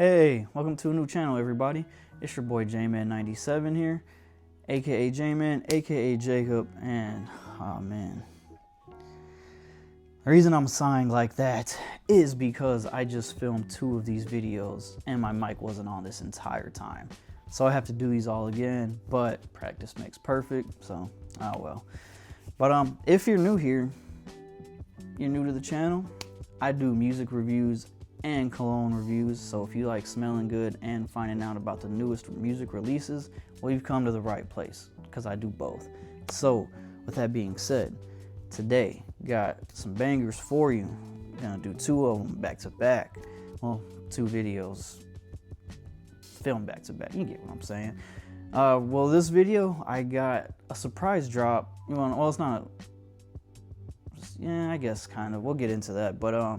Hey, welcome to a new channel, everybody. It's your boy J-Man97 here, aka J-Man, aka Jacob, and oh man. The reason I'm sighing like that is because I just filmed 2 of these videos and my mic wasn't on this entire time. So I have to do these all again, but practice makes perfect, so oh well. But if you're new here, you're new to the channel, I do music reviews and cologne reviews, so if you like smelling good and finding out about the newest music releases, well, you've come to the right place, because I do both. So with that being said, today got some bangers for you. Gonna do 2 of them back to back. Well, 2 videos filmed back to back, you get what I'm saying. Well, this video I got a surprise drop. Well, it's not, yeah, I guess kind of, we'll get into that, but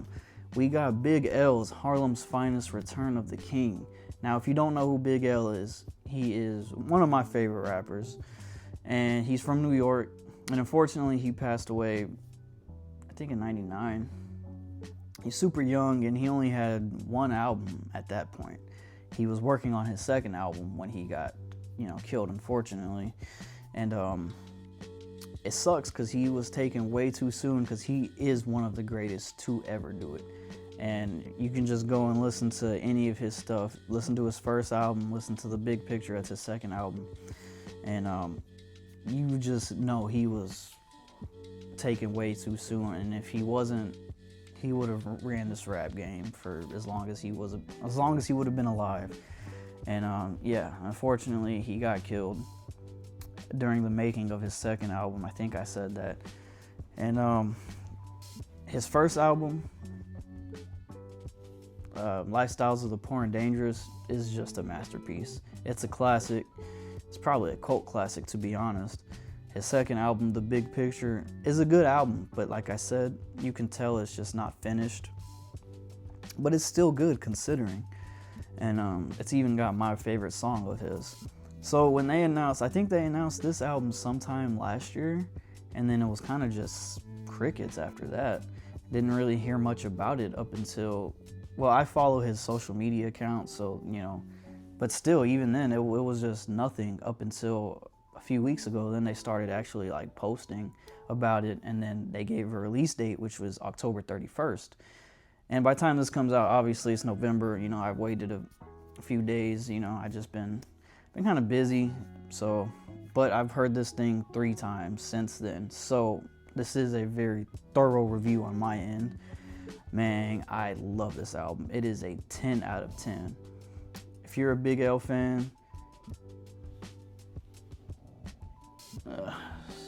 we got Big L's Harlem's Finest Return of the King. Now, if you don't know who Big L is, he is one of my favorite rappers, and he's from New York, and unfortunately he passed away, I think in '99. He's super young, and he only had 1 album at that point. He was working on his 2nd album when he got, killed, unfortunately, and it sucks because he was taken way too soon, because he is one of the greatest to ever do it. And you can just go and listen to any of his stuff. Listen to his 1st album, listen to The Big Picture, that's his 2nd album. And you just know he was taken way too soon. And if he wasn't, he would have ran this rap game for as long as he would have been alive. And yeah, unfortunately he got killed during the making of his 2nd album. I think I said that. And his 1st album, Lifestyles of the Poor and Dangerous, is just a masterpiece. It's a classic. It's probably a cult classic, to be honest. His 2nd album, The Big Picture, is a good album, but like I said, you can tell it's just not finished. But it's still good considering. And it's even got my favorite song of his. So when they announced, I think they announced this album sometime last year, and then it was kind of just crickets after that. Didn't really hear much about it up until, well, I follow his social media account, so, but still, even then, it was just nothing up until a few weeks ago. Then they started actually like posting about it, and then they gave a release date, which was October 31st. And by the time this comes out, obviously it's November, I've waited a few days, I just been kind of busy, so, but I've heard this thing 3 times since then, so this is a very thorough review on my end. Man, I love this album. It is a 10 out of 10. If you're a Big L fan,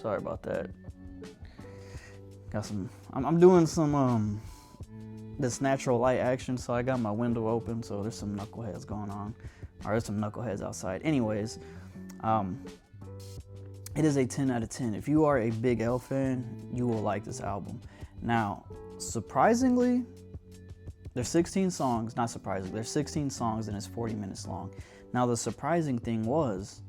sorry about that. Got some, I'm doing some this natural light action, so I got my window open, so there's some knuckleheads going on. Or there's some knuckleheads outside. Anyways, it is a 10 out of 10. If you are a Big L fan, you will like this album. Now, surprisingly, there's 16 songs. Not surprisingly, there's 16 songs and it's 40 minutes long. Now, the surprising thing was,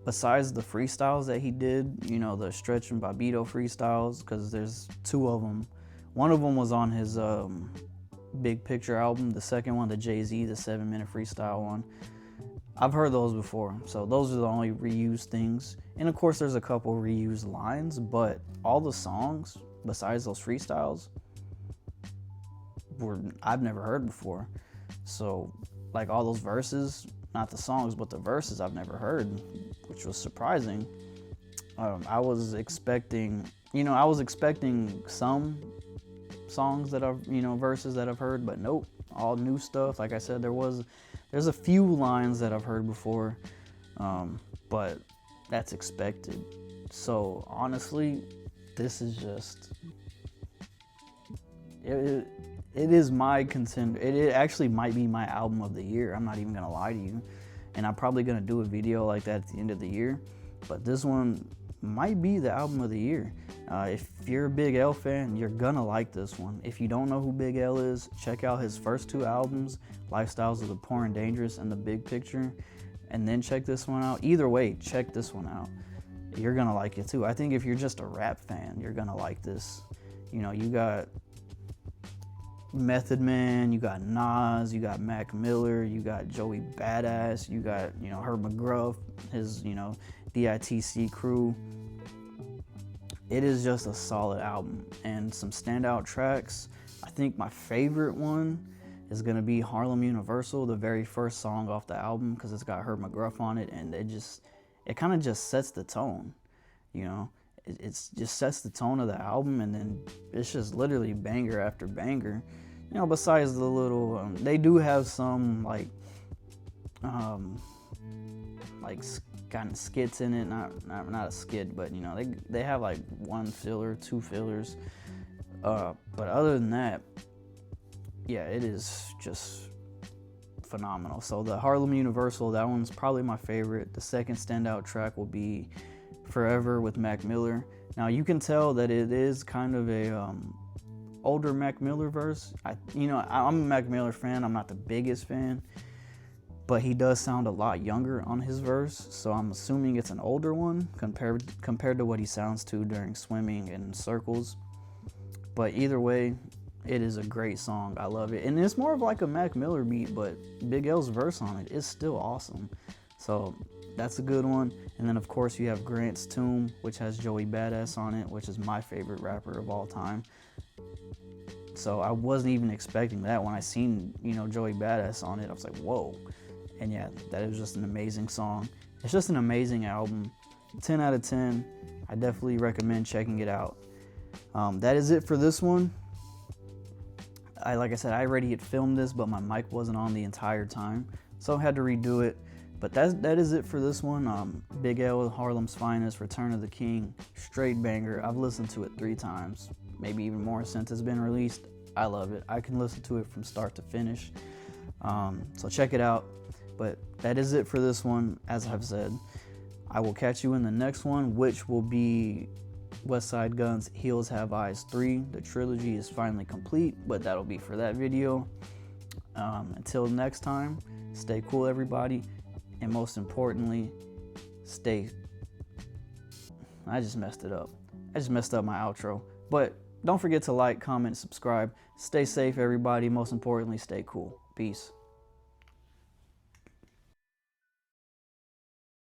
besides the freestyles that he did, the Stretch and Bobbito freestyles, because there's 2 of them. One of them was on his Big Picture album. The 2nd one, the Jay-Z, the 7-minute freestyle one. I've heard those before, so those are the only reused things. And of course, there's a couple reused lines, but all the songs, besides those freestyles, I've never heard before. So, like all those verses, not the songs, but the verses I've never heard, which was surprising. I was expecting some songs that I've, verses that I've heard, but nope, all new stuff. Like I said, there's a few lines that I've heard before, but that's expected. So honestly, this is just, it is my contender. It actually might be my album of the year. I'm not even gonna lie to you, and I'm probably gonna do a video like that at the end of the year, but this one might be the album of the year. If you're a Big L fan, you're gonna like this one. If you don't know who Big L is, check out his first 2 albums, Lifestyles of the Poor and Dangerous and The Big Picture, and then check this one out. Either way, check this one out. You're gonna like it too. I think if you're just a rap fan, you're gonna like this. You got Method Man, you got Nas, you got Mac Miller, you got Joey Badass, you got, you know, Herb McGruff, his, you know, DITC crew. It is just a solid album and some standout tracks. I think my favorite one is gonna be Harlem Universal, the very first song off the album, because it's got Herb McGruff on it, and it kind of just sets the tone, you know. It's just sets the tone of the album, and then it's just literally banger after banger. You know, besides the little, they do have some like kind of skits in it. Not a skit, but you know, they have like one filler, two fillers. But other than that, yeah, it is just phenomenal. So the Harlem Universal, that one's probably my favorite. The second standout track will be Forever with Mac Miller. Now you can tell that it is kind of a older Mac Miller verse. I'm a Mac Miller fan. I'm not the biggest fan, but he does sound a lot younger on his verse, so I'm assuming it's an older one compared to what he sounds to during Swimming and Circles. But either way, it is a great song. I love it, and it's more of like a Mac Miller beat, but Big L's verse on it is still awesome. So that's a good one. And then of course you have Grant's Tomb, which has Joey Badass on it, which is my favorite rapper of all time. So I wasn't even expecting that. When I seen, you know, Joey Badass on it, I was like, whoa. And yeah, that is just an amazing song. It's just an amazing album. 10 out of 10. I definitely recommend checking it out. That is it for this one. Like I said, I already had filmed this, but my mic wasn't on the entire time, so I had to redo it. But that is it for this one. Big L, Harlem's Finest, Return of the King, straight banger. I've listened to it 3 times, maybe even more since it's been released. I love it. I can listen to it from start to finish. So check it out. But that is it for this one. As I've said, I will catch you in the next one, which will be Westside Gunn's Heels Have Eyes 3. The trilogy is finally complete, but that'll be for that video. Until next time, stay cool, everybody. And most importantly, I just messed it up. I just messed up my outro. But don't forget to like, comment, subscribe. Stay safe, everybody. Most importantly, stay cool. Peace.